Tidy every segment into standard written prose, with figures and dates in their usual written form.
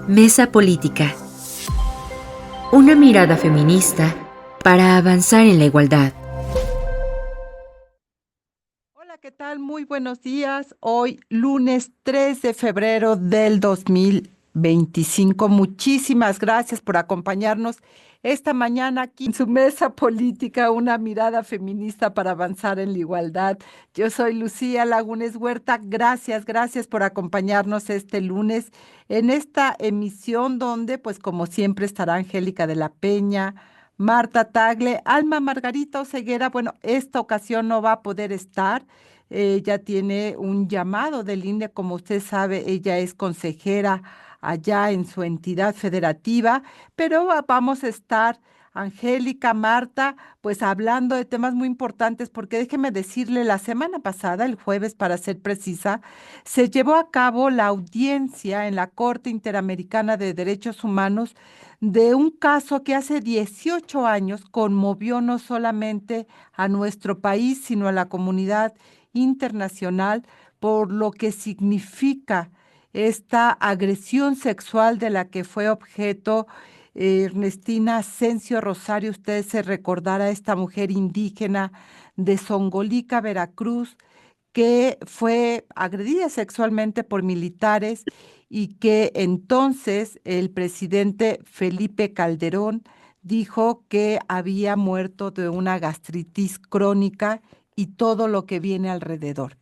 Mesa Política. Una mirada feminista para avanzar en la igualdad. Hola, ¿qué tal? Muy buenos días. Hoy, lunes 3 de febrero del 2025. Muchísimas gracias por acompañarnos esta mañana aquí en su mesa política, una mirada feminista para avanzar en la igualdad. Yo soy Lucía Lagunes Huerta. Gracias por acompañarnos este lunes en esta emisión donde, pues como siempre, estará Angélica de la Peña, Marta Tagle, Alma Margarita Oseguera. Bueno, esta ocasión no va a poder estar. Ella tiene un llamado del INE, como usted sabe, ella es consejera allá en su entidad federativa, pero vamos a estar, Angélica, Marta, pues hablando de temas muy importantes, porque déjeme decirle, la semana pasada, el jueves para ser precisa, se llevó a cabo la audiencia en la Corte Interamericana de Derechos Humanos de un caso que hace 18 años conmovió no solamente a nuestro país, sino a la comunidad internacional por lo que significa esta agresión sexual de la que fue objeto Ernestina Asensio Rosario. Usted se recordará a esta mujer indígena de Songolica, Veracruz, que fue agredida sexualmente por militares y que entonces el presidente Felipe Calderón dijo que había muerto de una gastritis crónica y todo lo que viene alrededor.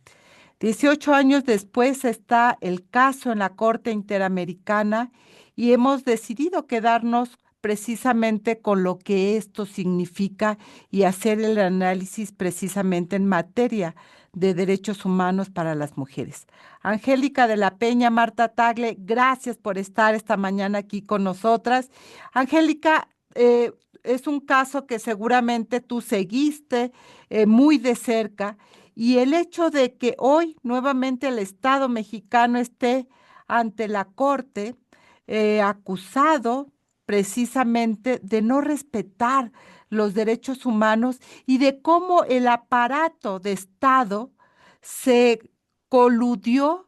18 años después está el caso en la Corte Interamericana y hemos decidido quedarnos precisamente con lo que esto significa y hacer el análisis precisamente en materia de derechos humanos para las mujeres. Angélica de la Peña, Marta Tagle, gracias por estar esta mañana aquí con nosotras. Angélica, es un caso que seguramente tú seguiste muy de cerca, y el hecho de que hoy nuevamente el Estado mexicano esté ante la Corte acusado precisamente de no respetar los derechos humanos y de cómo el aparato de Estado se coludió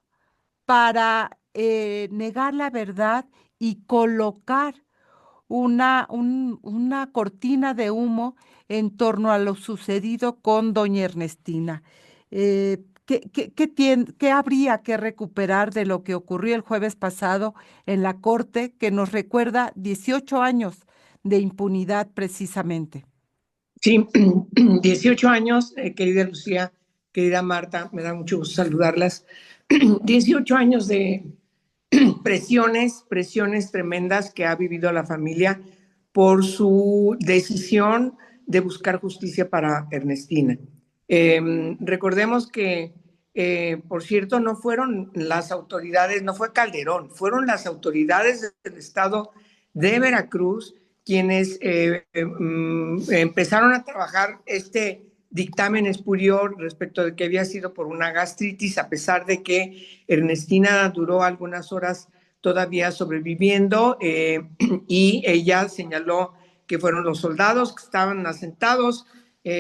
para negar la verdad y colocar una cortina de humo en torno a lo sucedido con doña Ernestina. ¿Qué habría que recuperar de lo que ocurrió el jueves pasado en la Corte, que nos recuerda 18 años de impunidad precisamente? Sí, 18 años, querida Lucía, querida Marta, me da mucho gusto saludarlas. 18 años de presiones tremendas que ha vivido la familia por su decisión de buscar justicia para Ernestina. Recordemos que, por cierto, no fueron las autoridades, no fue Calderón, fueron las autoridades del estado de Veracruz quienes empezaron a trabajar este dictamen espurió respecto de que había sido por una gastritis, a pesar de que Ernestina duró algunas horas todavía sobreviviendo, y ella señaló que fueron los soldados que estaban asentados,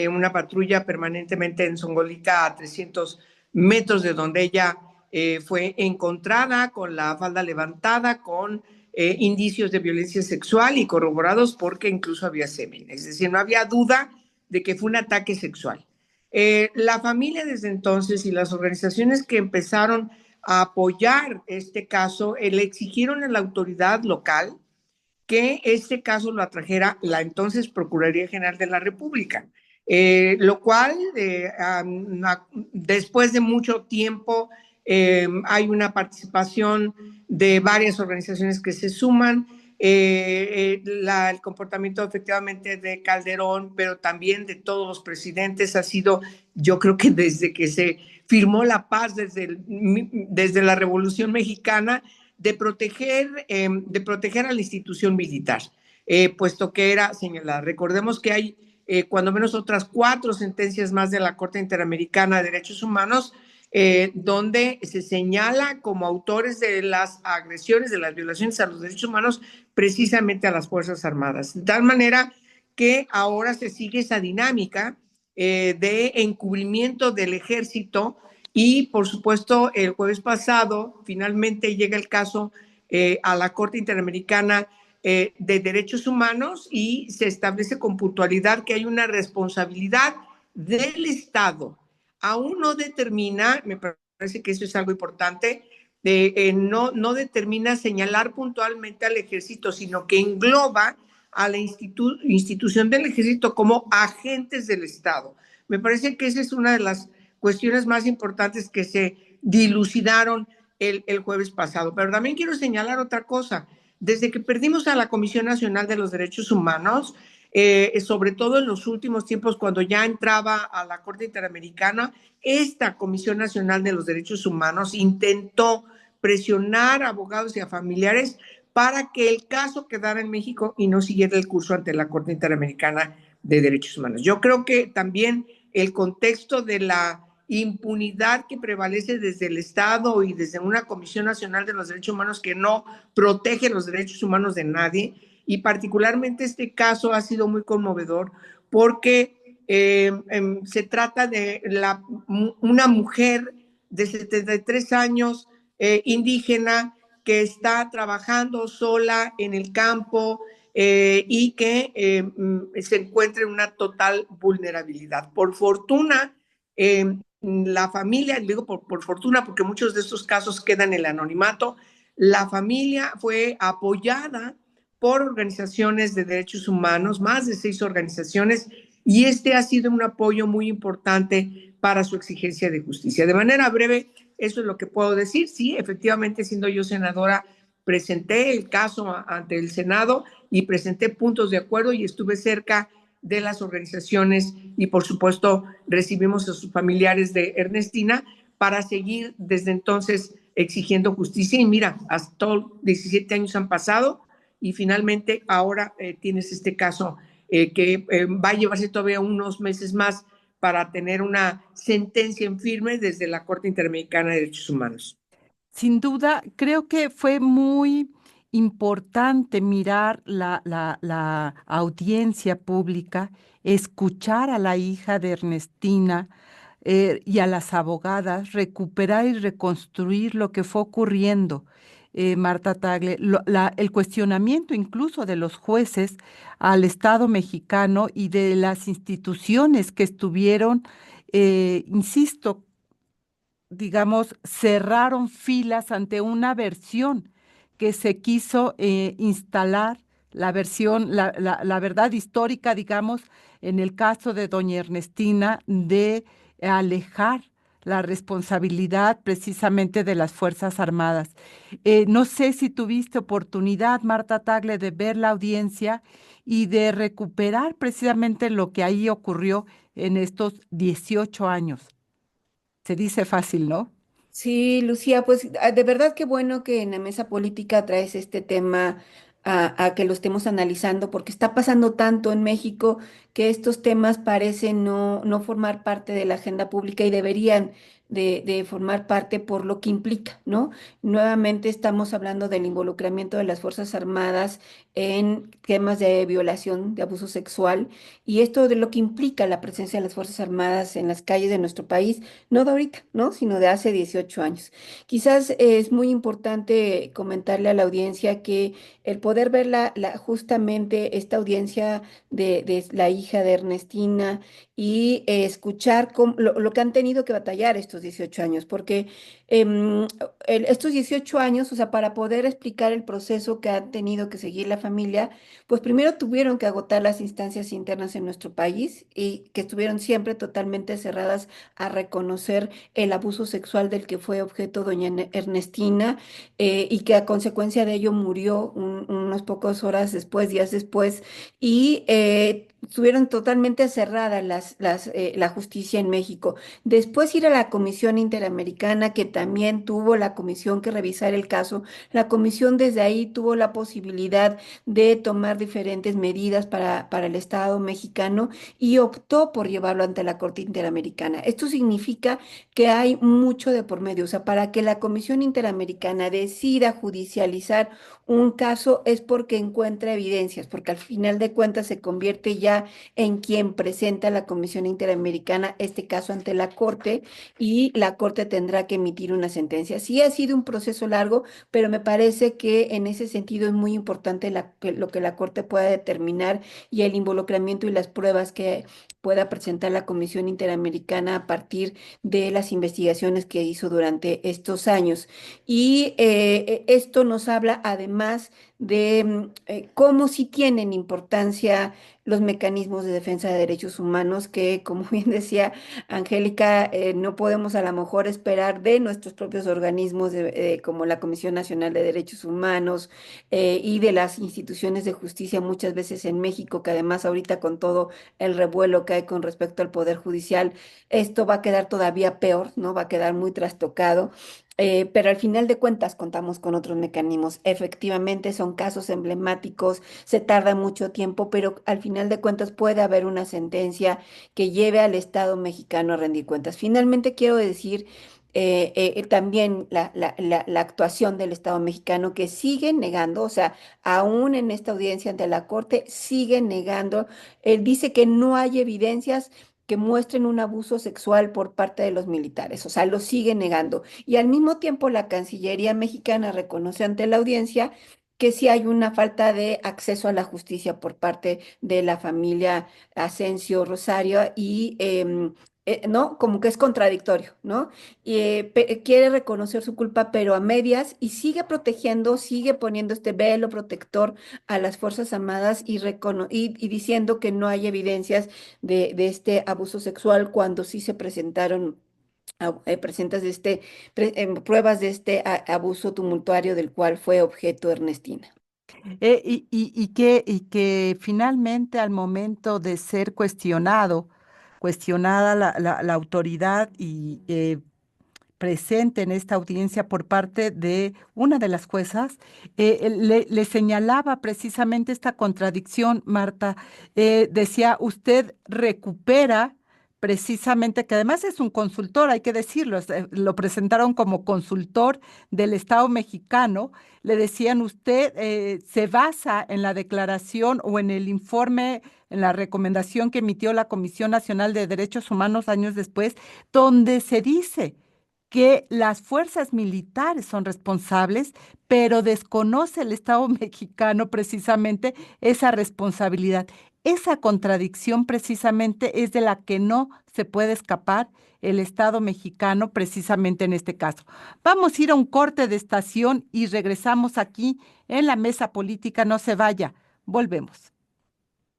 una patrulla permanentemente en Songolica a 300 metros de donde ella fue encontrada con la falda levantada, con indicios de violencia sexual y corroborados porque incluso había semen. Es decir, no había duda de que fue un ataque sexual. La familia desde entonces y las organizaciones que empezaron a apoyar este caso le exigieron a la autoridad local que este caso lo atrajera la entonces Procuraduría General de la República, lo cual después de mucho tiempo hay una participación de varias organizaciones que se suman, el comportamiento efectivamente de Calderón, pero también de todos los presidentes ha sido, yo creo que desde que se firmó la paz, desde la Revolución Mexicana, de proteger a la institución militar, puesto que era señalada. Recordemos que hay cuando menos otras 4 sentencias más de la Corte Interamericana de Derechos Humanos, donde se señala como autores de las agresiones, de las violaciones a los derechos humanos, precisamente a las Fuerzas Armadas. De tal manera que ahora se sigue esa dinámica de encubrimiento del ejército. Y, por supuesto, el jueves pasado finalmente llega el caso a la Corte Interamericana de Derechos Humanos y se establece con puntualidad que hay una responsabilidad del Estado. Aún no determina, me parece que eso es algo importante, no determina señalar puntualmente al ejército, sino que engloba a la institución del ejército como agentes del Estado. Me parece que esa es una de las cuestiones más importantes que se dilucidaron el jueves pasado. Pero también quiero señalar otra cosa. Desde que perdimos a la Comisión Nacional de los Derechos Humanos, sobre todo en los últimos tiempos, cuando ya entraba a la Corte Interamericana, esta Comisión Nacional de los Derechos Humanos intentó presionar a abogados y a familiares para que el caso quedara en México y no siguiera el curso ante la Corte Interamericana de Derechos Humanos. Yo creo que también el contexto de la impunidad que prevalece desde el Estado y desde una Comisión Nacional de los Derechos Humanos que no protege los derechos humanos de nadie, y particularmente este caso ha sido muy conmovedor porque se trata de una mujer de 73 años indígena que está trabajando sola en el campo y que se encuentra en una total vulnerabilidad. Por fortuna, la familia, digo por fortuna porque muchos de estos casos quedan en el anonimato, la familia fue apoyada por organizaciones de derechos humanos, más de 6 organizaciones, y este ha sido un apoyo muy importante para su exigencia de justicia. De manera breve, eso es lo que puedo decir. Sí, efectivamente, siendo yo senadora, presenté el caso ante el Senado y presenté puntos de acuerdo y estuve cerca de las organizaciones y, por supuesto, recibimos a sus familiares de Ernestina para seguir desde entonces exigiendo justicia. Y mira, hasta 17 años han pasado y finalmente ahora tienes este caso que va a llevarse todavía unos meses más para tener una sentencia en firme desde la Corte Interamericana de Derechos Humanos. Sin duda, creo que fue muy importante mirar la audiencia pública, escuchar a la hija de Ernestina y a las abogadas, recuperar y reconstruir lo que fue ocurriendo. Marta Tagle, el cuestionamiento incluso de los jueces al Estado mexicano y de las instituciones que estuvieron, insisto, digamos, cerraron filas ante una versión que se quiso instalar, la versión, la verdad histórica, digamos, en el caso de doña Ernestina, de alejar la responsabilidad precisamente de las Fuerzas Armadas. No sé si tuviste oportunidad, Marta Tagle, de ver la audiencia y de recuperar precisamente lo que ahí ocurrió en estos 18 años. Se dice fácil, ¿no? Sí, Lucía, pues de verdad que bueno que en la mesa política traes este tema a que lo estemos analizando, porque está pasando tanto en México que estos temas parecen no formar parte de la agenda pública y deberían de formar parte por lo que implica, ¿no? Nuevamente estamos hablando del involucramiento de las Fuerzas Armadas en temas de violación, de abuso sexual, y esto de lo que implica la presencia de las Fuerzas Armadas en las calles de nuestro país no de ahorita, ¿no? Sino de hace 18 años. Quizás es muy importante comentarle a la audiencia que el poder ver justamente esta audiencia de la hija de Ernestina y escuchar lo que han tenido que batallar estos 18 años, porque em, estos 18 años, o sea, para poder explicar el proceso que ha tenido que seguir la familia, pues primero tuvieron que agotar las instancias internas en nuestro país y que estuvieron siempre totalmente cerradas a reconocer el abuso sexual del que fue objeto doña Ernestina y que a consecuencia de ello murió unos pocos horas después, días después, y estuvieron totalmente cerradas la justicia en México. Después ir a la Comisión Interamericana, que también tuvo la comisión que revisar el caso. La comisión desde ahí tuvo la posibilidad de tomar diferentes medidas para el Estado mexicano y optó por llevarlo ante la Corte Interamericana. Esto significa que hay mucho de por medio, o sea, para que la Comisión Interamericana decida judicializar un caso es porque encuentra evidencias, porque al final de cuentas se convierte ya en quien presenta la Comisión Interamericana este caso ante la Corte y la Corte tendrá que emitir una sentencia. Sí ha sido un proceso largo, pero me parece que en ese sentido es muy importante lo que la Corte pueda determinar y el involucramiento y las pruebas que pueda presentar la Comisión Interamericana a partir de las investigaciones que hizo durante estos años. Y esto nos habla además de cómo sí tienen importancia los mecanismos de defensa de derechos humanos, que como bien decía Angélica, no podemos a lo mejor esperar de nuestros propios organismos como la Comisión Nacional de Derechos Humanos y de las instituciones de justicia muchas veces en México, que además ahorita con todo el revuelo que hay con respecto al Poder Judicial, esto va a quedar todavía peor, ¿no? Va a quedar muy trastocado. Pero al final de cuentas contamos con otros mecanismos. Efectivamente son casos emblemáticos, se tarda mucho tiempo, pero al final de cuentas puede haber una sentencia que lleve al Estado mexicano a rendir cuentas. Finalmente quiero decir también la actuación del Estado mexicano que sigue negando, o sea, aún en esta audiencia ante la Corte, sigue negando. Él dice que no hay evidencias que muestren un abuso sexual por parte de los militares, o sea, lo sigue negando. Y al mismo tiempo la Cancillería mexicana reconoce ante la audiencia que sí hay una falta de acceso a la justicia por parte de la familia Asensio Rosario y ¿no? Como que es contradictorio, ¿no? Y quiere reconocer su culpa, pero a medias, y sigue protegiendo, sigue poniendo este velo protector a las Fuerzas Armadas y diciendo que no hay evidencias de este abuso sexual cuando sí se presentaron presentas de pruebas de este abuso tumultuario del cual fue objeto Ernestina. Y que finalmente al momento de ser cuestionada la autoridad y presente en esta audiencia por parte de una de las juezas, le señalaba precisamente esta contradicción, Marta. Decía, usted recupera precisamente, que además es un consultor, hay que decirlo, lo presentaron como consultor del Estado mexicano. Le decían, usted se basa en la declaración o en el informe, en la recomendación que emitió la Comisión Nacional de Derechos Humanos años después, donde se dice que las fuerzas militares son responsables, pero desconoce el Estado mexicano precisamente esa responsabilidad. Esa contradicción precisamente es de la que no se puede escapar el Estado mexicano precisamente en este caso. Vamos a ir a un corte de estación y regresamos aquí en la mesa política. No se vaya, volvemos.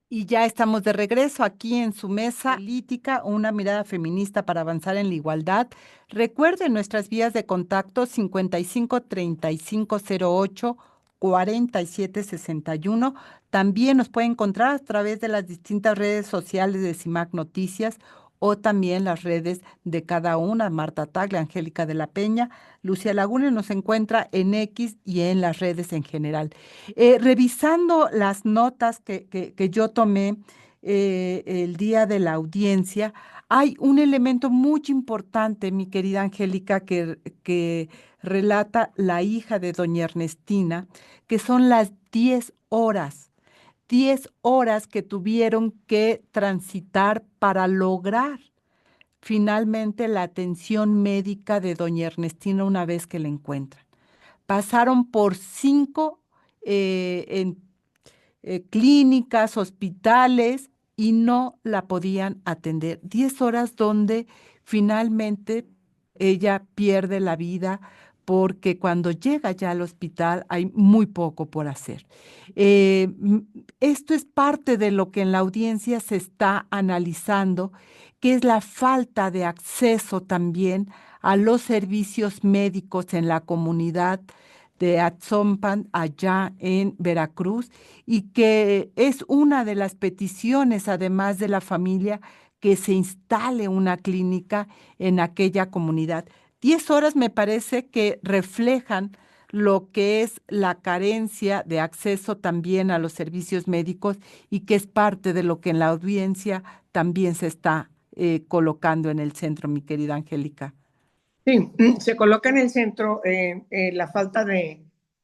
Y ya estamos de regreso aquí en su mesa política, una mirada feminista para avanzar en la igualdad. Recuerden nuestras vías de contacto 55 35 08 47 61. También nos pueden encontrar a través de las distintas redes sociales de CIMAC Noticias o también las redes de cada una, Marta Tagle, Angélica de la Peña, Lucía Laguna, nos encuentra en X y en las redes en general. Revisando las notas que yo tomé el día de la audiencia, hay un elemento muy importante, mi querida Angélica, que relata la hija de doña Ernestina, que son las 10 horas que tuvieron que transitar para lograr finalmente la atención médica de doña Ernestina una vez que la encuentran. Pasaron por 5 clínicas, hospitales y no la podían atender. 10 horas donde finalmente ella pierde la vida porque cuando llega ya al hospital hay muy poco por hacer. Esto es parte de lo que en la audiencia se está analizando, que es la falta de acceso también a los servicios médicos en la comunidad de Atzompan, allá en Veracruz, y que es una de las peticiones, además de la familia, que se instale una clínica en aquella comunidad. 10 horas me parece que reflejan lo que es la carencia de acceso también a los servicios médicos y que es parte de lo que en la audiencia también se está colocando en el centro, mi querida Angélica. Sí, se coloca en el centro la falta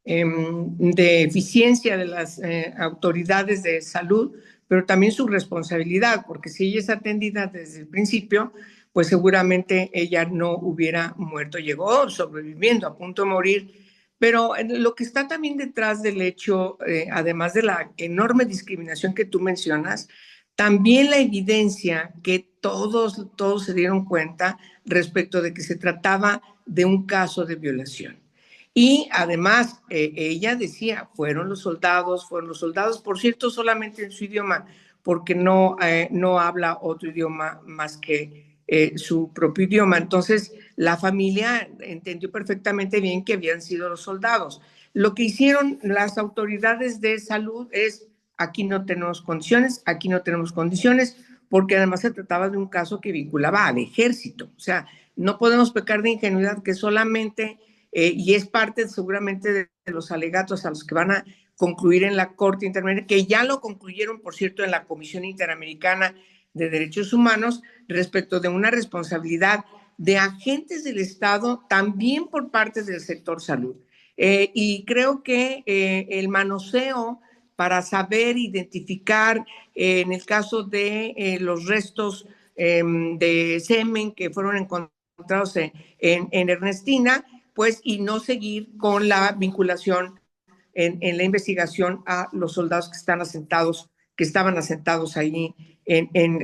de eficiencia de las autoridades de salud, pero también su responsabilidad, porque si ella es atendida desde el principio, pues seguramente ella no hubiera muerto, llegó sobreviviendo, a punto de morir. Pero lo que está también detrás del hecho, además de la enorme discriminación que tú mencionas, también la evidencia que todos se dieron cuenta respecto de que se trataba de un caso de violación. Y además, ella decía, fueron los soldados, por cierto, solamente en su idioma, porque no habla otro idioma más que su propio idioma. Entonces, la familia entendió perfectamente bien que habían sido los soldados. Lo que hicieron las autoridades de salud es, aquí no tenemos condiciones, aquí no tenemos condiciones, porque además se trataba de un caso que vinculaba al ejército. O sea, no podemos pecar de ingenuidad que solamente, y es parte seguramente de los alegatos a los que van a concluir en la Corte Interamericana, que ya lo concluyeron, por cierto, en la Comisión Interamericana de Derechos Humanos, respecto de una responsabilidad de agentes del Estado, también por parte del sector salud. Y creo que el manoseo para saber identificar, en el caso de los restos de semen que fueron encontrados en Ernestina, pues, y no seguir con la vinculación en la investigación a los soldados que estaban asentados allí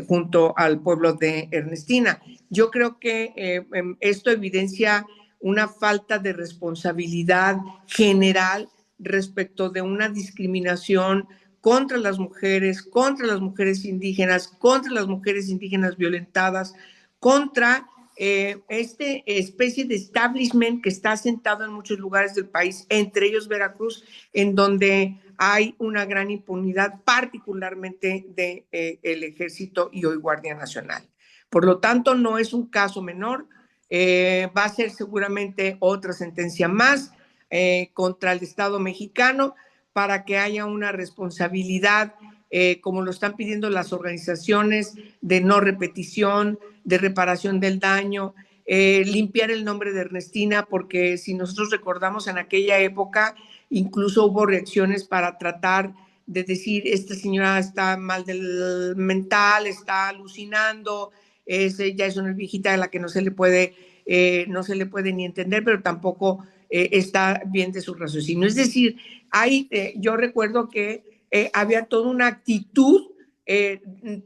junto al pueblo de Ernestina. Yo creo que esto evidencia una falta de responsabilidad general respecto de una discriminación contra las mujeres indígenas, contra las mujeres indígenas violentadas, contra especie de establishment que está asentado en muchos lugares del país, entre ellos Veracruz, en donde hay una gran impunidad, particularmente del Ejército y hoy Guardia Nacional. Por lo tanto, no es un caso menor, va a ser seguramente otra sentencia más contra el Estado mexicano para que haya una responsabilidad, como lo están pidiendo las organizaciones, de no repetición, de reparación del daño, limpiar el nombre de Ernestina, porque si nosotros recordamos en aquella época, incluso hubo reacciones para tratar de decir, esta señora está mal del mental, está alucinando, ya es una viejita a la que no se le puede ni entender, pero tampoco está bien de su raciocinio. Es decir, yo recuerdo que había toda una actitud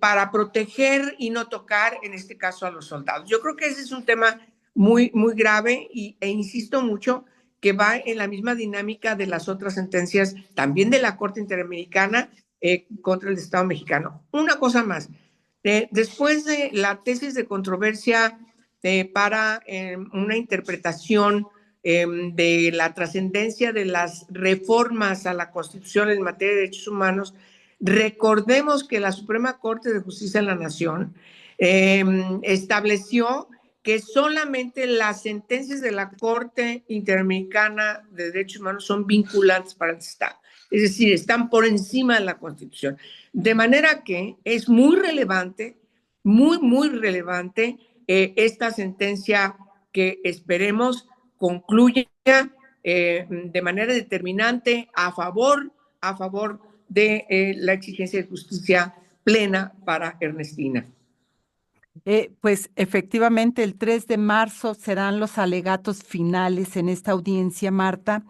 para proteger y no tocar, en este caso, a los soldados. Yo creo que ese es un tema muy, muy grave e insisto mucho que va en la misma dinámica de las otras sentencias, también de la Corte Interamericana contra el Estado mexicano. Una cosa más, después de la tesis de controversia para una interpretación de la trascendencia de las reformas a la Constitución en materia de derechos humanos, recordemos que la Suprema Corte de Justicia de la Nación estableció que solamente las sentencias de la Corte Interamericana de Derechos Humanos son vinculantes para el Estado. Es decir, están por encima de la Constitución. De manera que es muy relevante, muy, muy relevante esta sentencia que esperemos concluya de manera determinante a favor de la exigencia de justicia plena para Ernestina. Pues efectivamente el 3 de marzo serán los alegatos finales en esta audiencia, Marta,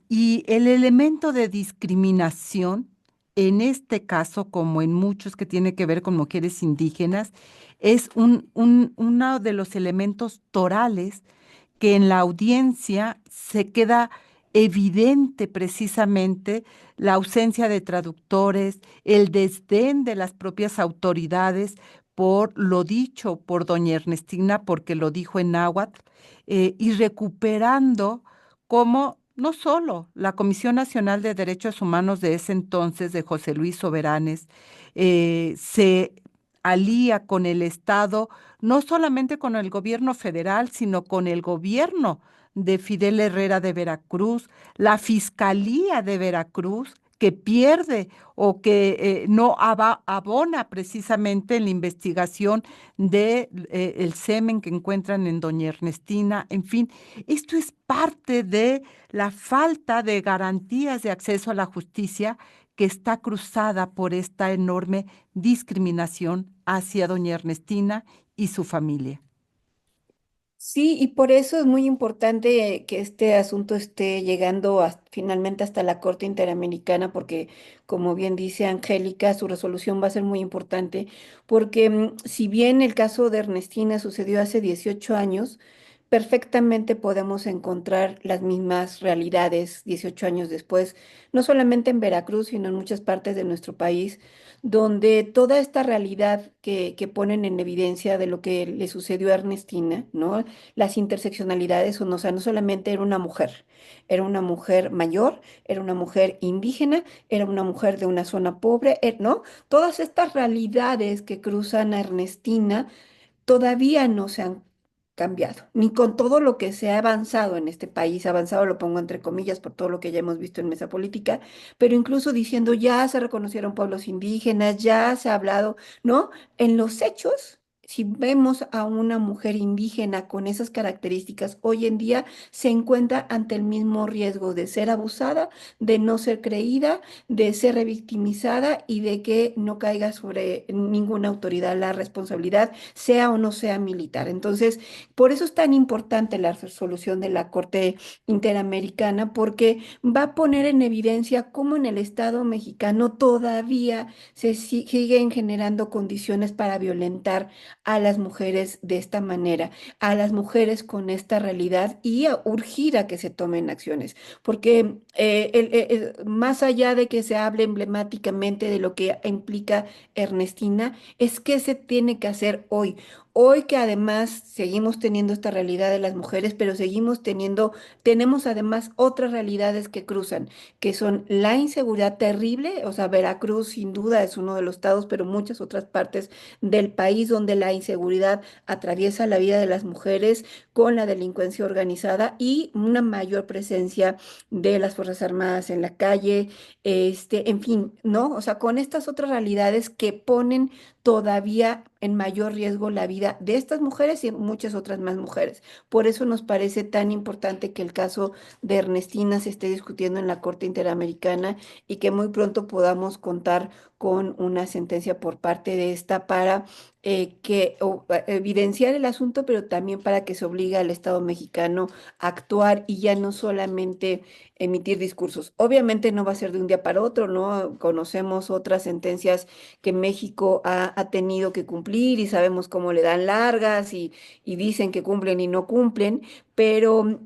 y el elemento de discriminación, en este caso, como en muchos que tiene que ver con mujeres indígenas, es uno de los elementos torales que en la audiencia se queda evidente precisamente la ausencia de traductores, el desdén de las propias autoridades por lo dicho por doña Ernestina, porque lo dijo en náhuatl, y recuperando como no solo la Comisión Nacional de Derechos Humanos de ese entonces, de José Luis Soberanes, se alía con el Estado, no solamente con el gobierno federal, sino con el gobierno de Fidel Herrera de Veracruz, la Fiscalía de Veracruz, que pierde o que no abona precisamente en la investigación de el semen que encuentran en doña Ernestina. En fin, esto es parte de la falta de garantías de acceso a la justicia que está cruzada por esta enorme discriminación hacia doña Ernestina y su familia. Sí, y por eso es muy importante que este asunto esté llegando finalmente hasta la Corte Interamericana, porque como bien dice Angélica, su resolución va a ser muy importante, porque si bien el caso de Ernestina sucedió hace 18 años, perfectamente podemos encontrar las mismas realidades 18 años después, no solamente en Veracruz, sino en muchas partes de nuestro país, donde toda esta realidad que ponen en evidencia de lo que le sucedió a Ernestina, ¿no? Las interseccionalidades, o sea, no solamente era una mujer mayor, era una mujer indígena, era una mujer de una zona pobre, ¿no? Todas estas realidades que cruzan a Ernestina todavía no se han cambiado, ni con todo lo que se ha avanzado en este país, avanzado lo pongo entre comillas por todo lo que ya hemos visto en mesa política, pero incluso diciendo ya se reconocieron pueblos indígenas, ya se ha hablado, ¿no? En los hechos, si vemos a una mujer indígena con esas características, hoy en día se encuentra ante el mismo riesgo de ser abusada, de no ser creída, de ser revictimizada y de que no caiga sobre ninguna autoridad la responsabilidad, sea o no sea militar. Entonces, por eso es tan importante la resolución de la Corte Interamericana, porque va a poner en evidencia cómo en el Estado mexicano todavía siguen generando condiciones para violentar a las mujeres de esta manera, a las mujeres con esta realidad y a urgir a que se tomen acciones. Porque más allá de que se hable emblemáticamente de lo que implica Ernestina, es que se tiene que hacer hoy. Hoy que además seguimos teniendo esta realidad de las mujeres, pero tenemos además otras realidades que cruzan, que son la inseguridad terrible, o sea, Veracruz sin duda es uno de los estados, pero muchas otras partes del país donde la inseguridad atraviesa la vida de las mujeres con la delincuencia organizada y una mayor presencia de las Fuerzas Armadas en la calle, en fin, ¿no? O sea, con estas otras realidades que ponen todavía en mayor riesgo la vida de estas mujeres y muchas otras más mujeres. Por eso nos parece tan importante que el caso de Ernestina se esté discutiendo en la Corte Interamericana y que muy pronto podamos contar con una sentencia por parte de esta para evidenciar el asunto, pero también para que se obligue al Estado mexicano a actuar y ya no solamente emitir discursos. Obviamente no va a ser de un día para otro, ¿no? Conocemos otras sentencias que México ha tenido que cumplir y sabemos cómo le dan largas y dicen que cumplen y no cumplen, pero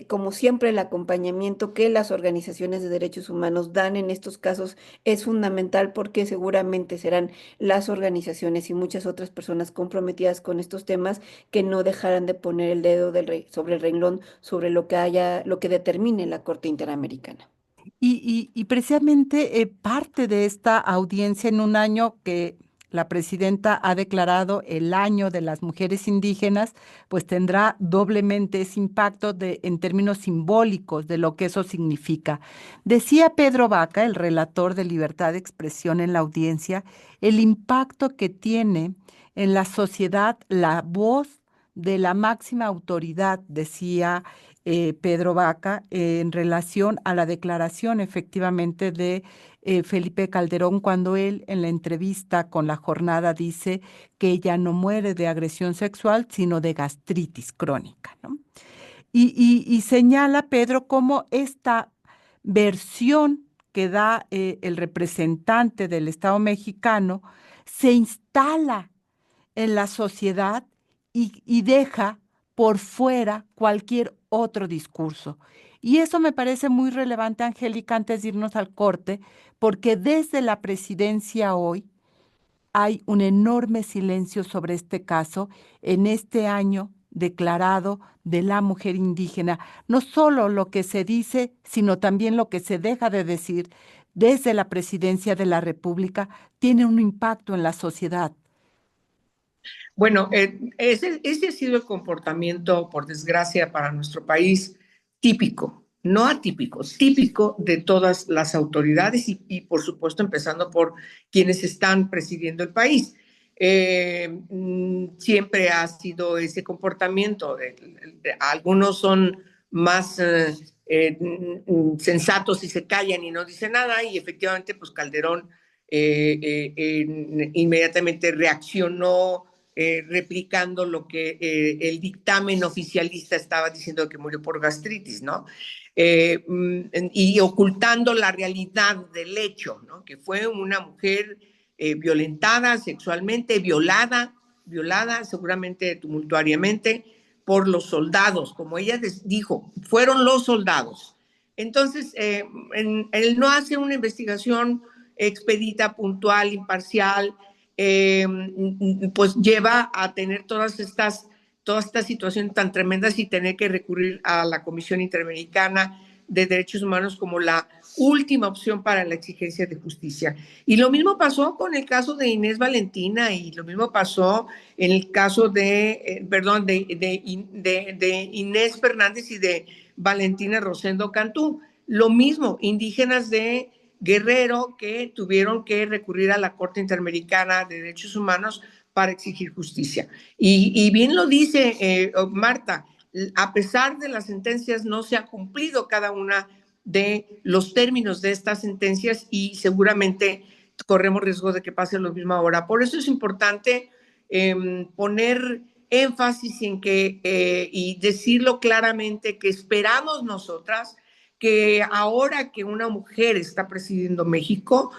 como siempre el acompañamiento que las organizaciones de derechos humanos dan en estos casos es fundamental porque seguramente serán las organizaciones y muchas otras personas comprometidas con estos temas que no dejarán de poner el dedo sobre el renglón sobre lo que determine la Corte Interamericana. Y precisamente parte de esta audiencia en un año que la presidenta ha declarado el año de las mujeres indígenas, pues tendrá doblemente ese impacto en términos simbólicos de lo que eso significa. Decía Pedro Vaca, el relator de libertad de expresión en la audiencia, el impacto que tiene en la sociedad la voz de la máxima autoridad, decía Pedro Vaca, en relación a la declaración efectivamente de Felipe Calderón cuando él en la entrevista con La Jornada dice que ella no muere de agresión sexual, sino de gastritis crónica, ¿no? Y señala Pedro cómo esta versión que da el representante del Estado mexicano se instala en la sociedad y deja por fuera cualquier otro discurso. Y eso me parece muy relevante, Angélica, antes de irnos al corte, porque desde la presidencia hoy hay un enorme silencio sobre este caso en este año declarado de la mujer indígena. No solo lo que se dice, sino también lo que se deja de decir desde la presidencia de la República tiene un impacto en la sociedad. Bueno, ese ha sido el comportamiento, por desgracia, para nuestro país típico no atípico, típico de todas las autoridades y por supuesto empezando por quienes están presidiendo el país. Siempre ha sido ese comportamiento. Algunos son más sensatos y se callan y no dicen nada, y efectivamente pues Calderón inmediatamente reaccionó replicando lo que el dictamen oficialista estaba diciendo, que murió por gastritis, ¿no? Y ocultando la realidad del hecho, ¿no? Que fue una mujer violentada sexualmente, violada seguramente tumultuariamente por los soldados, como ella dijo, fueron los soldados. Entonces, él no hace una investigación expedita, puntual, imparcial, pues lleva a tener todas estas situaciones tan tremendas y tener que recurrir a la Comisión Interamericana de Derechos Humanos como la última opción para la exigencia de justicia. Y lo mismo pasó con el caso de Inés Valentina, y lo mismo pasó en el caso de Inés Fernández y de Valentina Rosendo Cantú. Lo mismo, indígenas de Guerrero que tuvieron que recurrir a la Corte Interamericana de Derechos Humanos para exigir justicia. Y bien lo dice Marta, a pesar de las sentencias no se ha cumplido cada una de los términos de estas sentencias, y seguramente corremos riesgo de que pase lo mismo ahora. Por eso es importante poner énfasis en que y decirlo claramente, que esperamos nosotras que ahora que una mujer está presidiendo México,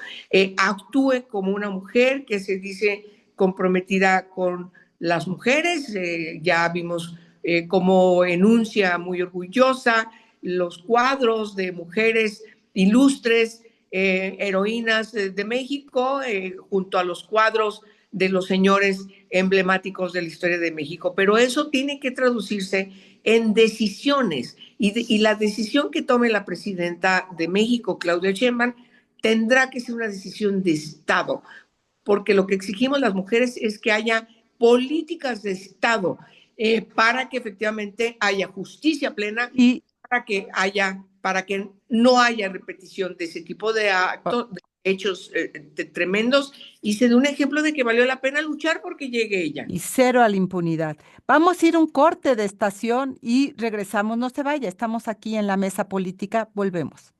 actúe como una mujer que se dice comprometida con las mujeres. Ya vimos cómo enuncia muy orgullosa los cuadros de mujeres ilustres, heroínas de México, junto a los cuadros de los señores emblemáticos de la historia de México. Pero eso tiene que traducirse en decisiones, y la decisión que tome la presidenta de México, Claudia Sheinbaum, tendrá que ser una decisión de Estado, porque lo que exigimos las mujeres es que haya políticas de Estado para que efectivamente haya justicia plena, Y para que no haya repetición de ese tipo de actos, de hechos tremendos, y se dé un ejemplo de que valió la pena luchar porque llegue ella. y cero a la impunidad. Vamos a ir a un corte de estación y regresamos. No se vaya, estamos aquí en la mesa política. Volvemos.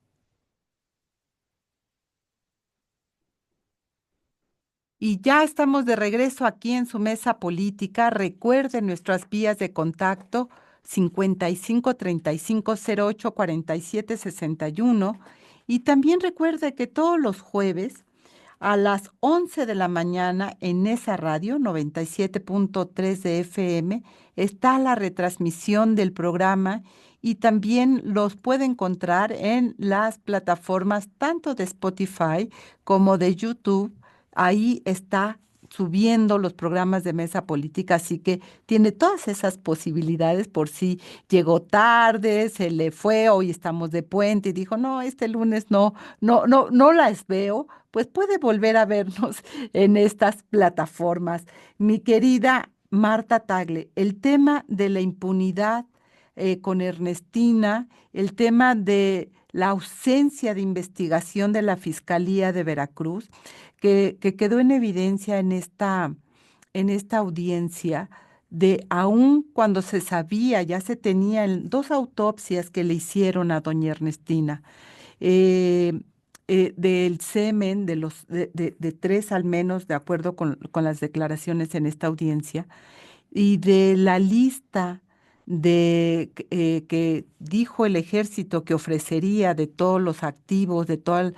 Y ya estamos de regreso aquí en su mesa política. Recuerden nuestras vías de contacto: 55 35 08 47 61. Y también recuerde que todos los jueves a las 11 de la mañana en esa radio 97.3 de FM está la retransmisión del programa, y también los puede encontrar en las plataformas tanto de Spotify como de YouTube. Ahí está subiendo los programas de mesa política, así que tiene todas esas posibilidades por si llegó tarde, se le fue, hoy estamos de puente y dijo, no, este lunes no las veo, pues puede volver a vernos en estas plataformas. Mi querida Marta Tagle, el tema de la impunidad con Ernestina, el tema de la ausencia de investigación de la Fiscalía de Veracruz, que quedó en evidencia en esta audiencia, de aún cuando se sabía, ya se tenían dos autopsias que le hicieron a doña Ernestina, eh, del semen, de tres al menos, de acuerdo con las declaraciones en esta audiencia, y de la lista que dijo el ejército que ofrecería, de todos los activos, de todos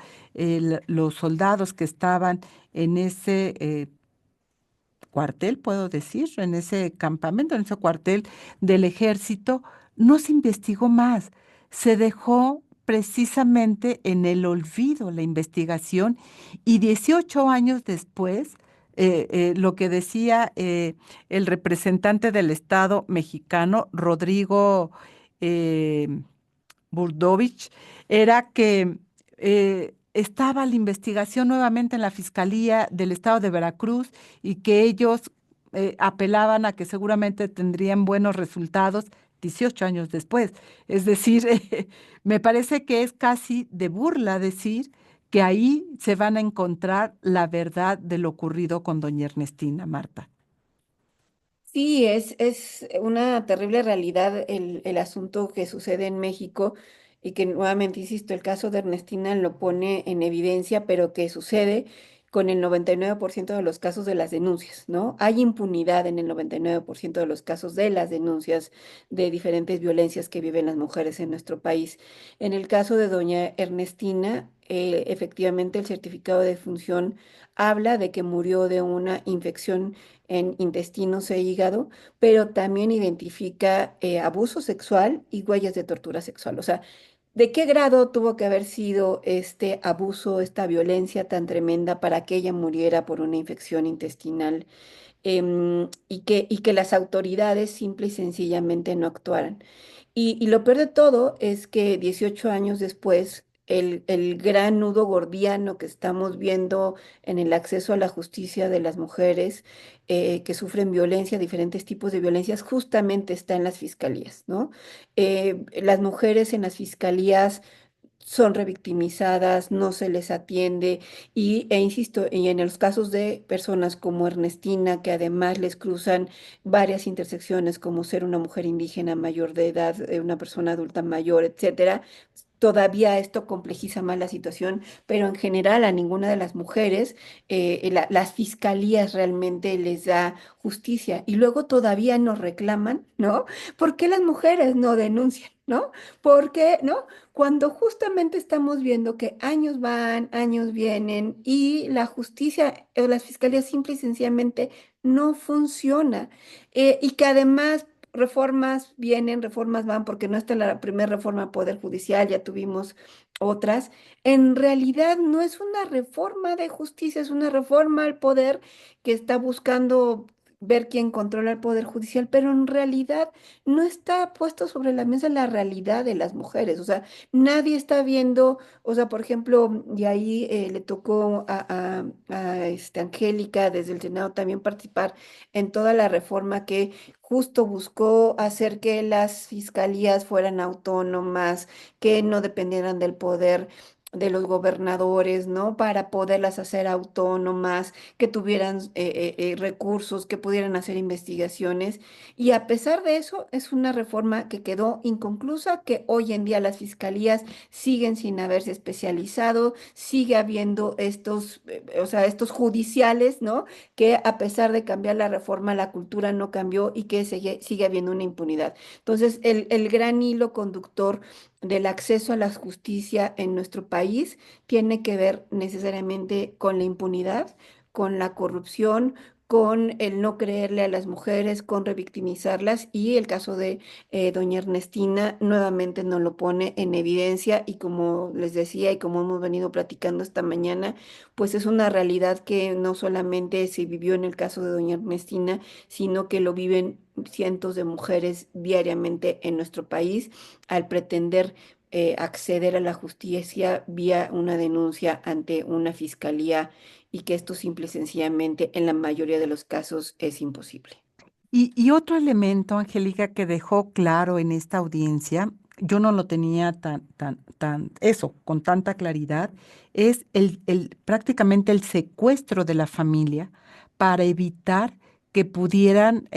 los soldados que estaban en ese cuartel, puedo decir, en ese campamento, en ese cuartel del ejército. No se investigó más. Se dejó precisamente en el olvido la investigación, y 18 años después, lo que decía el representante del Estado mexicano, Rodrigo eh, Burdovich, era que estaba la investigación nuevamente en la Fiscalía del Estado de Veracruz, y que ellos apelaban a que seguramente tendrían buenos resultados. 18 años después. Es decir, me parece que es casi de burla decir que ahí se van a encontrar la verdad de lo ocurrido con doña Ernestina, Marta. Sí, es una terrible realidad el asunto que sucede en México y que nuevamente, insisto, el caso de Ernestina lo pone en evidencia, pero que sucede con el 99% de los casos de las denuncias, ¿no? Hay impunidad en el 99% de los casos de las denuncias de diferentes violencias que viven las mujeres en nuestro país. En el caso de doña Ernestina, efectivamente el certificado de defunción habla de que murió de una infección en intestinos e hígado, pero también identifica abuso sexual y huellas de tortura sexual. O sea, ¿de qué grado tuvo que haber sido este abuso, esta violencia tan tremenda para que ella muriera por una infección intestinal? Y que las autoridades simple y sencillamente no actuaran. Y lo peor de todo es que 18 años después, el gran nudo gordiano que estamos viendo en el acceso a la justicia de las mujeres que sufren violencia, diferentes tipos de violencias, justamente está en las fiscalías, ¿no? Las mujeres en las fiscalías son revictimizadas, no se les atiende e insisto, y en los casos de personas como Ernestina, que además les cruzan varias intersecciones como ser una mujer indígena mayor de edad, una persona adulta mayor, etcétera, todavía esto complejiza más la situación, pero en general a ninguna de las mujeres las fiscalías realmente les da justicia y luego todavía nos reclaman, ¿no? ¿Por qué las mujeres no denuncian? ¿No? Porque, ¿no? Cuando justamente estamos viendo que años van, años vienen y la justicia o las fiscalías simple y sencillamente no funciona. Y que además reformas vienen, reformas van, porque no está la primera reforma al Poder Judicial, ya tuvimos otras. En realidad no es una reforma de justicia, es una reforma al poder que está buscando ver quién controla el Poder Judicial, pero en realidad no está puesto sobre la mesa la realidad de las mujeres. O sea, nadie está viendo, o sea, por ejemplo, y ahí le tocó a Angélica desde el Senado también participar en toda la reforma que justo buscó hacer que las fiscalías fueran autónomas, que no dependieran del poder de los gobernadores, ¿no? Para poderlas hacer autónomas, que tuvieran recursos, que pudieran hacer investigaciones. Y a pesar de eso, es una reforma que quedó inconclusa, que hoy en día las fiscalías siguen sin haberse especializado, sigue habiendo estos, o sea, estos judiciales, ¿no? Que a pesar de cambiar la reforma, la cultura no cambió y que sigue habiendo una impunidad. Entonces, el gran hilo conductor del acceso a la justicia en nuestro país tiene que ver necesariamente con la impunidad, con la corrupción, con el no creerle a las mujeres, con revictimizarlas y el caso de doña Ernestina nuevamente nos lo pone en evidencia y como les decía y como hemos venido platicando esta mañana, pues es una realidad que no solamente se vivió en el caso de doña Ernestina, sino que lo viven cientos de mujeres diariamente en nuestro país al pretender acceder a la justicia vía una denuncia ante una fiscalía y que esto simple y sencillamente en la mayoría de los casos es imposible. Y otro elemento, Angélica, que dejó claro en esta audiencia, yo no lo tenía eso, con tanta claridad, es prácticamente el secuestro de la familia para evitar que pudieran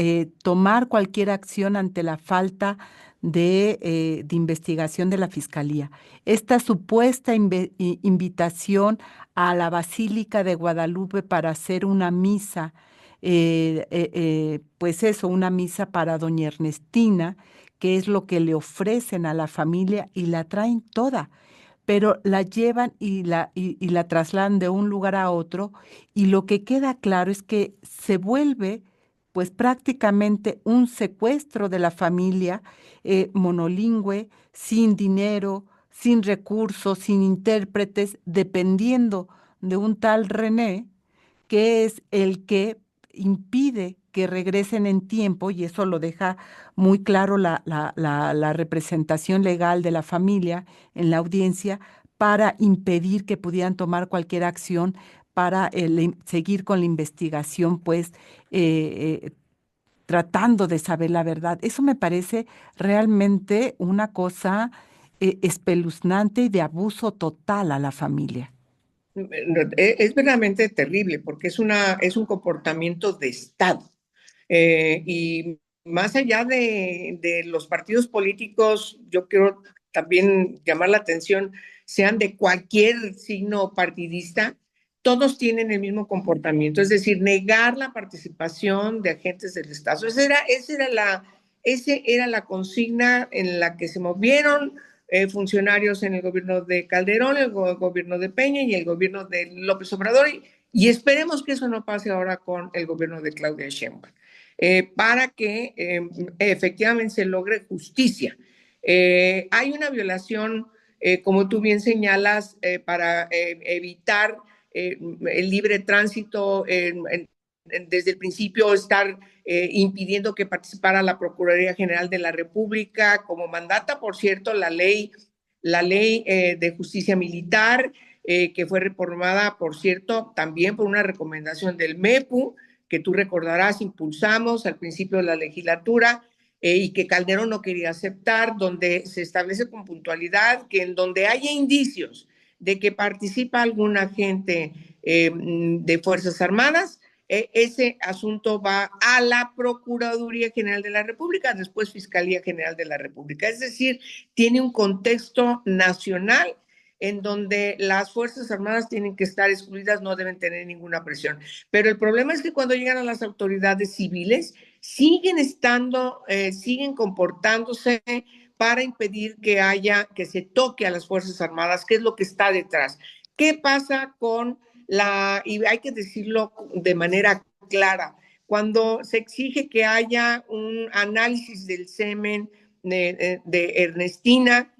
tomar cualquier acción ante la falta de investigación de la fiscalía. Esta supuesta invitación a la Basílica de Guadalupe para hacer una misa pues eso, una misa para doña Ernestina, que es lo que le ofrecen a la familia y la traen toda, pero la llevan y la trasladan de un lugar a otro y lo que queda claro es que se vuelve pues prácticamente un secuestro de la familia monolingüe, sin dinero, sin recursos, sin intérpretes, dependiendo de un tal René que es el que impide que regresen en tiempo, y eso lo deja muy claro la representación legal de la familia en la audiencia, para impedir que pudieran tomar cualquier acción para seguir con la investigación, pues, tratando de saber la verdad. Eso me parece realmente una cosa espeluznante y de abuso total a la familia. Es verdaderamente terrible porque es un comportamiento de Estado. Y más allá de los partidos políticos, yo quiero también llamar la atención, sean de cualquier signo partidista, todos tienen el mismo comportamiento, es decir, negar la participación de agentes del Estado. Esa era la consigna en la que se movieron funcionarios en el gobierno de Calderón, el gobierno de Peña y el gobierno de López Obrador, y esperemos que eso no pase ahora con el gobierno de Claudia Sheinbaum. Para que efectivamente se logre justicia. Hay una violación, como tú bien señalas, para evitar el libre tránsito, desde el principio estar impidiendo que participara la Procuraduría General de la República, como mandata, por cierto, la ley de justicia militar, que fue reformada, por cierto, también por una recomendación del MEPU, que tú recordarás, impulsamos al principio de la legislatura, y que Calderón no quería aceptar, donde se establece con puntualidad que en donde haya indicios de que participa algún agente de Fuerzas Armadas, ese asunto va a la Procuraduría General de la República, después Fiscalía General de la República. Es decir, tiene un contexto nacional en donde las Fuerzas Armadas tienen que estar excluidas, no deben tener ninguna presión. Pero el problema es que cuando llegan a las autoridades civiles, siguen comportándose para impedir que se toque a las Fuerzas Armadas, qué es lo que está detrás. ¿Qué pasa y hay que decirlo de manera clara, cuando se exige que haya un análisis del semen de Ernestina,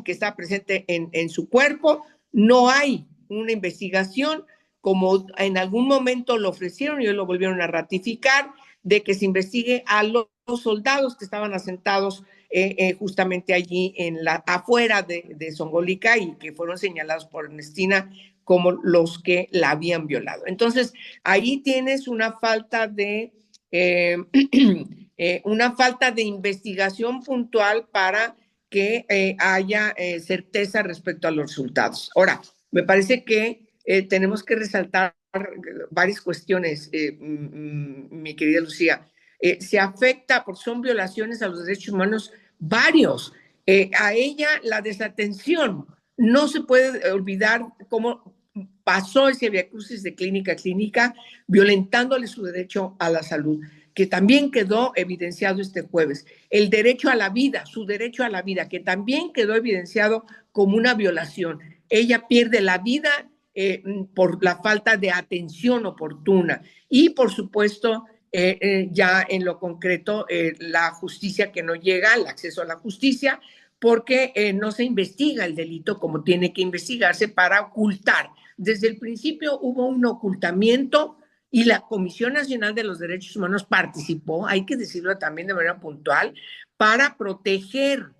que está presente en su cuerpo, no hay una investigación, como en algún momento lo ofrecieron y hoy lo volvieron a ratificar, de que se investigue a los soldados que estaban asentados justamente allí afuera de Zongolica y que fueron señalados por Ernestina como los que la habían violado. Entonces, ahí tienes una falta de investigación puntual para que haya certeza respecto a los resultados. Ahora, me parece que tenemos que resaltar varias cuestiones, mi querida Lucía. Se afecta, porque son violaciones a los derechos humanos varios. A ella la desatención. No se puede olvidar cómo pasó ese viacrucis de clínica a clínica, violentándole su derecho a la salud, que también quedó evidenciado este jueves. El derecho a la vida, su derecho a la vida, que también quedó evidenciado como una violación. Ella pierde la vida por la falta de atención oportuna. Y, por supuesto, ya en lo concreto, la justicia que no llega, el acceso a la justicia, porque no se investiga el delito como tiene que investigarse para ocultar. Desde el principio hubo un ocultamiento y la Comisión Nacional de los Derechos Humanos participó, hay que decirlo también de manera puntual, para proteger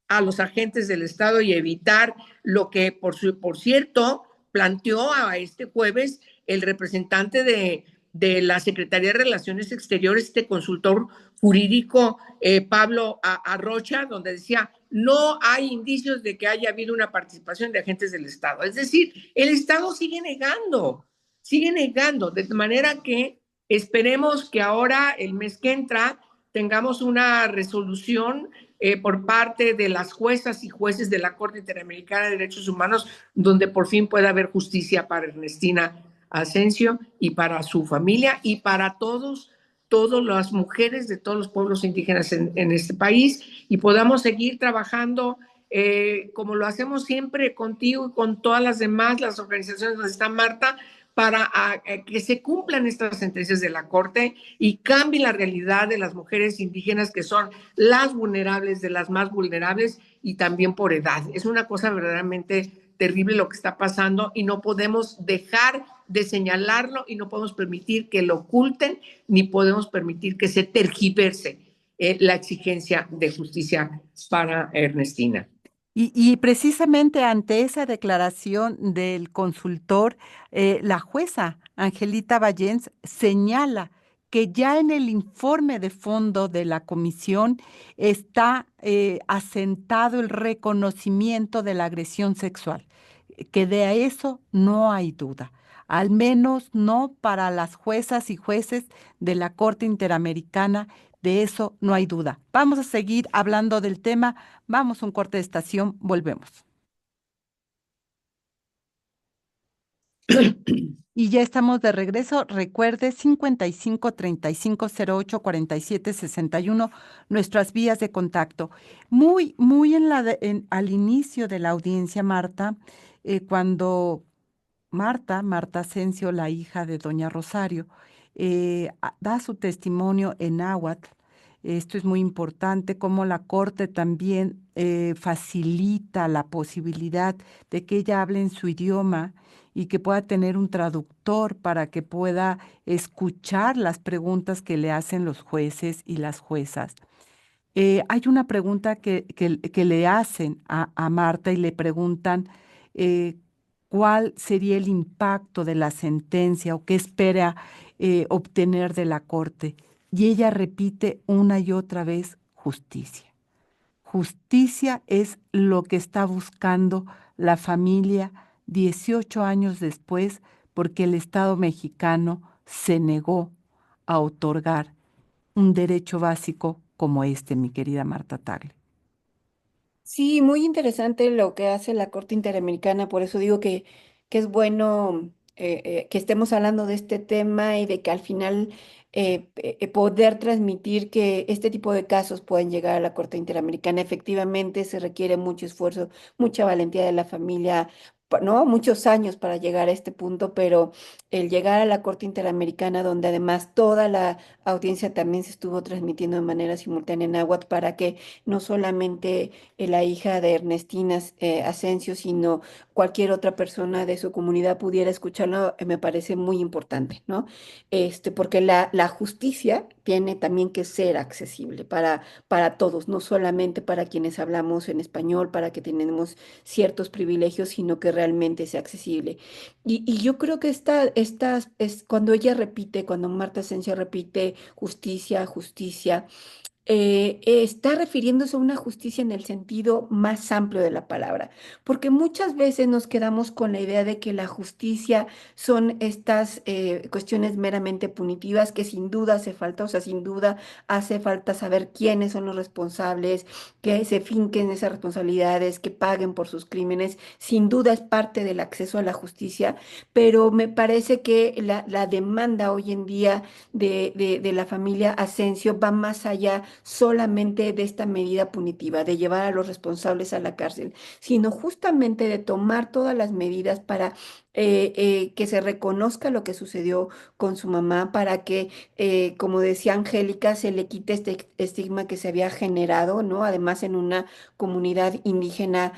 a los agentes del Estado y evitar lo que, por cierto, planteó a este jueves el representante de la Secretaría de Relaciones Exteriores, este consultor jurídico Pablo Arrocha, donde decía, no hay indicios de que haya habido una participación de agentes del Estado. Es decir, el Estado sigue negando, de manera que esperemos que ahora, el mes que entra, tengamos una resolución por parte de las juezas y jueces de la Corte Interamericana de Derechos Humanos, donde por fin pueda haber justicia para Ernestina Asensio y para su familia y para todas las mujeres de todos los pueblos indígenas en este país, y podamos seguir trabajando como lo hacemos siempre contigo y con todas las organizaciones donde está Marta, para que se cumplan estas sentencias de la Corte y cambie la realidad de las mujeres indígenas, que son las vulnerables de las más vulnerables, y también por edad. Es una cosa verdaderamente terrible lo que está pasando y no podemos dejar de señalarlo y no podemos permitir que lo oculten, ni podemos permitir que se tergiverse la exigencia de justicia para Ernestina. Y precisamente ante esa declaración del consultor, la jueza Angelita Vallens señala que ya en el informe de fondo de la comisión está asentado el reconocimiento de la agresión sexual, que de eso no hay duda, al menos no para las juezas y jueces de la Corte Interamericana, de eso no hay duda. Vamos a seguir hablando del tema, vamos a un corte de estación, volvemos. Y ya estamos de regreso. Recuerde 55 35 08 47 61, nuestras vías de contacto. Muy al inicio de la audiencia, Marta, cuando Marta Asensio, la hija de doña Rosario, da su testimonio en náhuatl. Esto es muy importante, como la Corte también facilita la posibilidad de que ella hable en su idioma y que pueda tener un traductor para que pueda escuchar las preguntas que le hacen los jueces y las juezas. Hay una pregunta que le hacen a Marta y le preguntan eh, cuál sería el impacto de la sentencia o qué espera obtener de la corte. Y ella repite una y otra vez justicia. Justicia es lo que está buscando la familia 18 años después porque el Estado mexicano se negó a otorgar un derecho básico como este, mi querida Marta Tagle. Sí, muy interesante lo que hace la Corte Interamericana, por eso digo que es bueno que estemos hablando de este tema y de que al final poder transmitir que este tipo de casos pueden llegar a la Corte Interamericana. Efectivamente, se requiere mucho esfuerzo, mucha valentía de la familia, ¿no? Muchos años para llegar a este punto, pero el llegar a la Corte Interamericana, donde además toda la audiencia también se estuvo transmitiendo de manera simultánea en náhuatl para que no solamente la hija de Ernestina Asensio, sino cualquier otra persona de su comunidad pudiera escucharlo, me parece muy importante, ¿no? Porque la justicia tiene también que ser accesible para todos, no solamente para quienes hablamos en español, para que tenemos ciertos privilegios, sino que realmente sea accesible. Y yo creo que esta es cuando ella repite, cuando Marta Asensio repite justicia, justicia, está refiriéndose a una justicia en el sentido más amplio de la palabra, porque muchas veces nos quedamos con la idea de que la justicia son estas cuestiones meramente punitivas, que sin duda hace falta, o sea, sin duda hace falta saber quiénes son los responsables, que se finquen esas responsabilidades, que paguen por sus crímenes, sin duda es parte del acceso a la justicia, pero me parece que la demanda hoy en día de la familia Asensio va más allá solamente de esta medida punitiva, de llevar a los responsables a la cárcel, sino justamente de tomar todas las medidas para que se reconozca lo que sucedió con su mamá, para que, como decía Angélica, se le quite este estigma que se había generado, ¿no? Además, en una comunidad indígena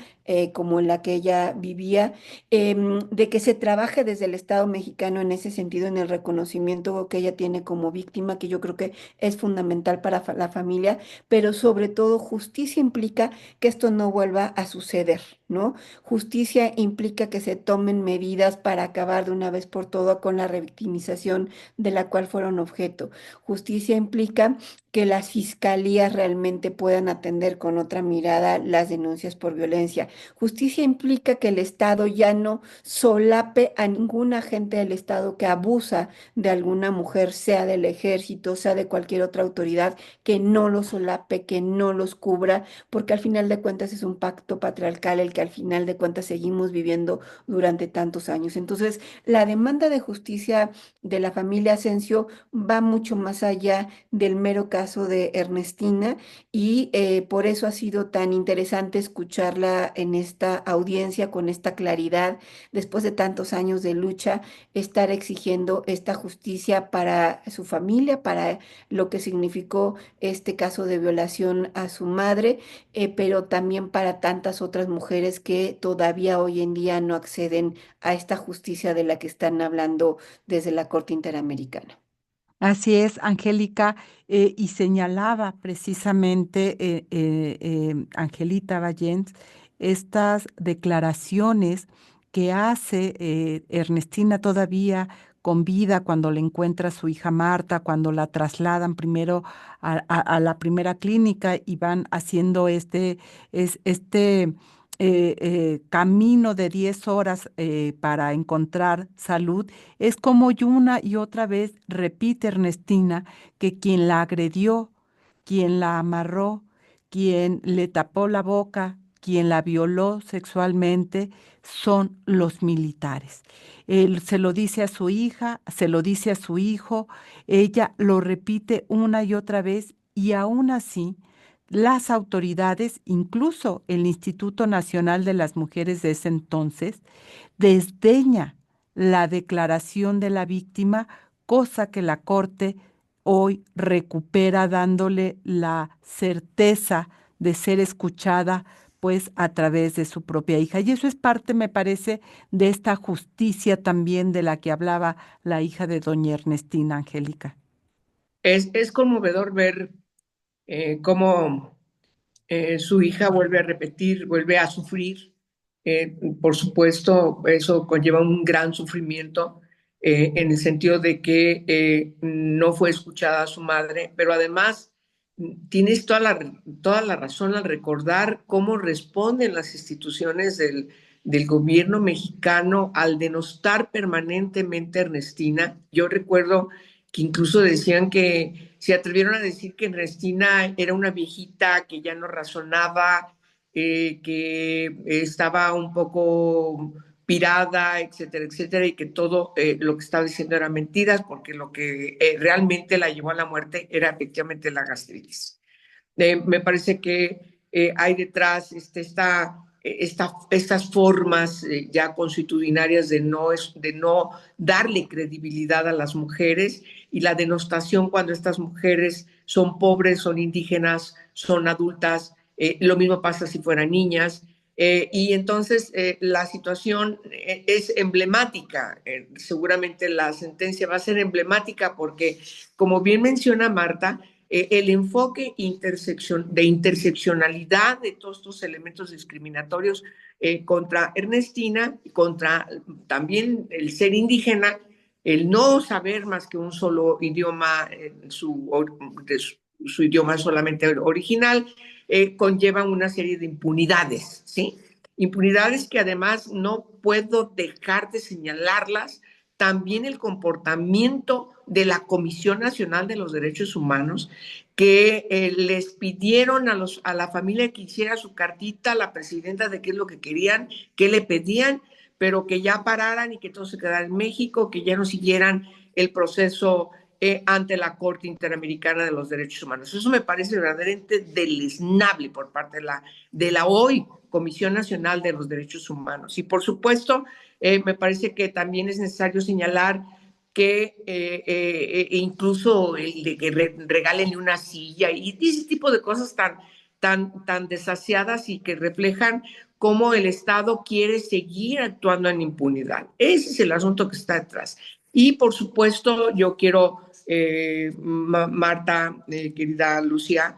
como en la que ella vivía, de que se trabaje desde el Estado mexicano en ese sentido, en el reconocimiento que ella tiene como víctima, que yo creo que es fundamental para la familia, pero sobre todo justicia implica que esto no vuelva a suceder, ¿no? Justicia implica que se tomen medidas para acabar de una vez por todas con la revictimización de la cual fueron objeto. Justicia implica que las fiscalías realmente puedan atender con otra mirada las denuncias por violencia. Justicia implica que el Estado ya no solape a ningún agente del Estado que abusa de alguna mujer, sea del ejército, sea de cualquier otra autoridad, que no los solape, que no los cubra, porque al final de cuentas es un pacto patriarcal el que al final de cuentas seguimos viviendo durante tantos años. Entonces, la demanda de justicia de la familia Asensio va mucho más allá del mero caso de Ernestina y por eso ha sido tan interesante escucharla en esta audiencia con esta claridad, después de tantos años de lucha, estar exigiendo esta justicia para su familia, para lo que significó este caso de violación a su madre, pero también para tantas otras mujeres que todavía hoy en día no acceden a esta justicia de la que están hablando desde la Corte Interamericana. Así es, Angélica, y señalaba precisamente Angelita Vallens estas declaraciones que hace Ernestina todavía con vida cuando le encuentra a su hija Marta, cuando la trasladan primero a la primera clínica y van haciendo camino de 10 horas para encontrar salud, es como y una y otra vez repite Ernestina que quien la agredió, quien la amarró, quien le tapó la boca, quien la violó sexualmente, son los militares. Él se lo dice a su hija, se lo dice a su hijo, ella lo repite una y otra vez y aún así las autoridades, incluso el Instituto Nacional de las Mujeres de ese entonces, desdeña la declaración de la víctima, cosa que la Corte hoy recupera dándole la certeza de ser escuchada pues a través de su propia hija. Y eso es parte, me parece, de esta justicia también de la que hablaba la hija de doña Ernestina, Angélica. Es conmovedor ver cómo su hija vuelve a repetir, vuelve a sufrir. Por supuesto, eso conlleva un gran sufrimiento en el sentido de que no fue escuchada a su madre, pero además tienes toda la razón al recordar cómo responden las instituciones del gobierno mexicano al denostar permanentemente a Ernestina. Yo recuerdo que incluso decían que se atrevieron a decir que Ernestina era una viejita que ya no razonaba, que estaba un poco pirada, etcétera, etcétera, y que todo lo que estaba diciendo era mentiras, porque lo que realmente la llevó a la muerte era efectivamente la gastritis. Me parece que hay detrás estas formas ya consuetudinarias de no darle credibilidad a las mujeres y la denostación cuando estas mujeres son pobres, son indígenas, son adultas. Lo mismo pasa si fueran niñas. Y entonces la situación es emblemática. Seguramente la sentencia va a ser emblemática porque, como bien menciona Marta, el enfoque de interseccionalidad de todos estos elementos discriminatorios contra Ernestina, contra también el ser indígena, el no saber más que un solo idioma, su idioma solamente original, conlleva una serie de impunidades, ¿sí? Impunidades que además no puedo dejar de señalarlas. También el comportamiento de la Comisión Nacional de los Derechos Humanos, que les pidieron a la familia que hiciera su cartita a la presidenta de qué es lo que querían, qué le pedían, pero que ya pararan y que todo se quedara en México, que ya no siguieran el proceso ante la Corte Interamericana de los Derechos Humanos. Eso me parece verdaderamente deleznable por parte de la hoy Comisión Nacional de los Derechos Humanos. Y por supuesto, me parece que también es necesario señalar que incluso el de que regalen una silla y ese tipo de cosas tan desasiadas y que reflejan cómo el Estado quiere seguir actuando en impunidad. Ese es el asunto que está detrás. Y por supuesto, yo quiero, Marta, querida Lucía,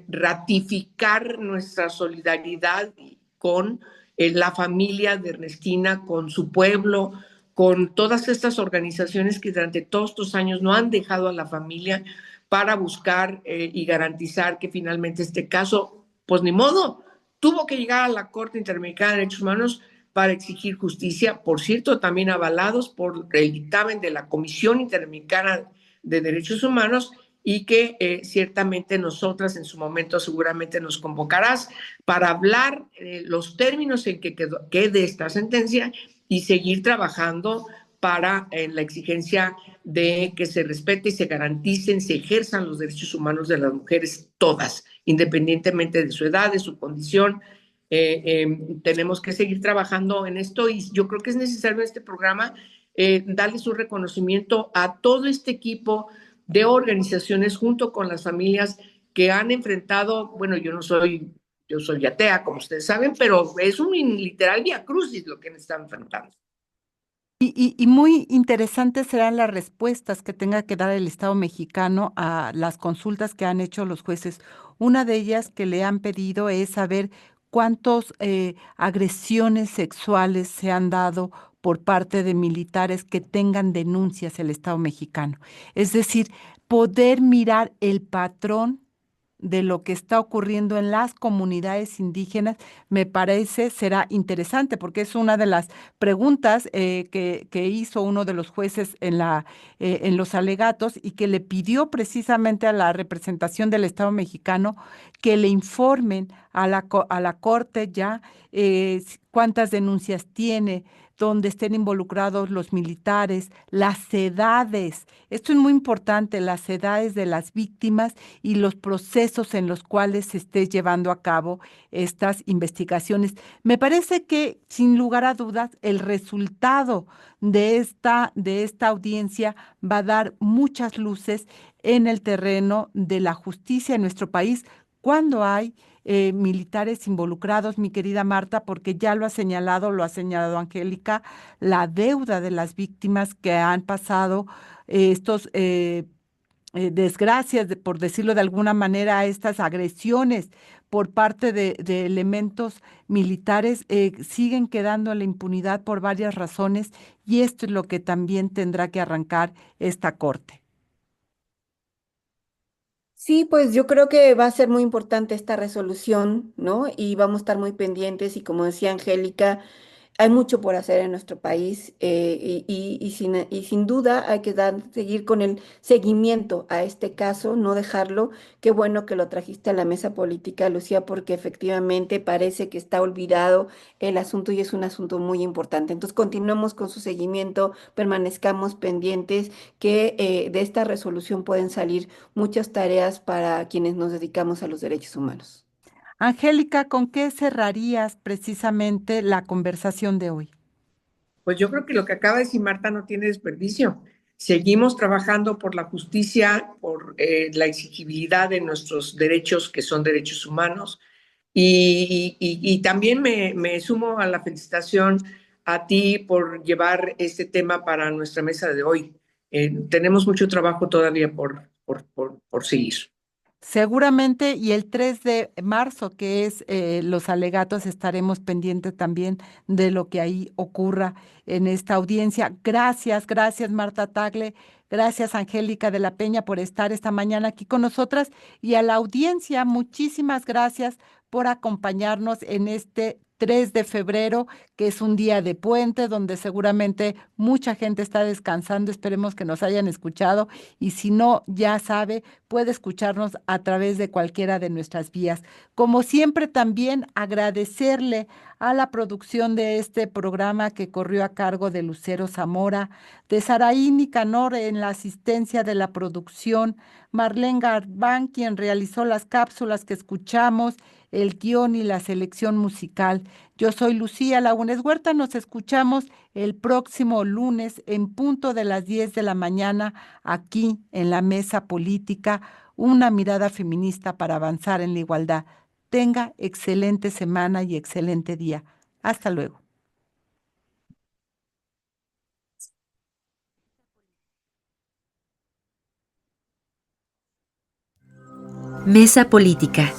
ratificar nuestra solidaridad con la familia de Ernestina, con su pueblo, con todas estas organizaciones que durante todos estos años no han dejado a la familia para buscar y garantizar que finalmente este caso, pues ni modo, tuvo que llegar a la Corte Interamericana de Derechos Humanos para exigir justicia, por cierto, también avalados por el dictamen de la Comisión Interamericana de Derechos Humanos, y que ciertamente nosotras en su momento seguramente nos convocarás para hablar los términos en que quede esta sentencia y seguir trabajando para la exigencia de que se respete y se garanticen, se ejerzan los derechos humanos de las mujeres todas, independientemente de su edad, de su condición. Tenemos que seguir trabajando en esto y yo creo que es necesario en este programa darles un reconocimiento a todo este equipo de organizaciones junto con las familias que han enfrentado, bueno, yo soy atea, como ustedes saben, pero es un literal viacrucis lo que están enfrentando. Y muy interesantes serán las respuestas que tenga que dar el Estado mexicano a las consultas que han hecho los jueces. Una de ellas que le han pedido es saber cuántas agresiones sexuales se han dado por parte de militares que tengan denuncias el Estado mexicano. Es decir, poder mirar el patrón de lo que está ocurriendo en las comunidades indígenas, me parece será interesante, porque es una de las preguntas que hizo uno de los jueces en los alegatos y que le pidió precisamente a la representación del Estado mexicano que le informen a la Corte ya cuántas denuncias tiene, donde estén involucrados los militares, las edades. Esto es muy importante, las edades de las víctimas y los procesos en los cuales se esté llevando a cabo estas investigaciones. Me parece que, sin lugar a dudas, el resultado de esta audiencia va a dar muchas luces en el terreno de la justicia en nuestro país cuando hay militares involucrados, mi querida Marta, porque ya lo ha señalado Angélica, la deuda de las víctimas que han pasado estos desgracias, por decirlo de alguna manera, estas agresiones por parte de elementos militares, siguen quedando en la impunidad por varias razones y esto es lo que también tendrá que arrancar esta corte. Sí, pues yo creo que va a ser muy importante esta resolución, ¿no? Y vamos a estar muy pendientes y como decía Angélica, hay mucho por hacer en nuestro país y sin duda hay que seguir con el seguimiento a este caso, no dejarlo. Qué bueno que lo trajiste a la mesa política, Lucía, porque efectivamente parece que está olvidado el asunto y es un asunto muy importante. Entonces continuemos con su seguimiento, permanezcamos pendientes que de esta resolución pueden salir muchas tareas para quienes nos dedicamos a los derechos humanos. Angélica, ¿con qué cerrarías precisamente la conversación de hoy? Pues yo creo que lo que acaba de decir Marta no tiene desperdicio. Seguimos trabajando por la justicia, por la exigibilidad de nuestros derechos, que son derechos humanos. Y también me sumo a la felicitación a ti por llevar este tema para nuestra mesa de hoy. Tenemos mucho trabajo todavía por seguir. Seguramente, y el 3 de marzo, que es los alegatos, estaremos pendientes también de lo que ahí ocurra en esta audiencia. Gracias, gracias Marta Tagle, gracias Angélica de la Peña por estar esta mañana aquí con nosotras y a la audiencia, muchísimas gracias por acompañarnos en este 3 de febrero, que es un día de puente donde seguramente mucha gente está descansando. Esperemos que nos hayan escuchado y si no, ya sabe, puede escucharnos a través de cualquiera de nuestras vías. Como siempre, también agradecerle a la producción de este programa que corrió a cargo de Lucero Zamora, de Saraí Nicanor en la asistencia de la producción, Marlene Garbán, quien realizó las cápsulas que escuchamos, el guión y la selección musical. Yo soy Lucía Lagunes Huerta, nos escuchamos el próximo lunes en punto de las 10 de la mañana aquí en la Mesa Política, una mirada feminista para avanzar en la igualdad. Tenga excelente semana y excelente día. Hasta luego. Mesa Política.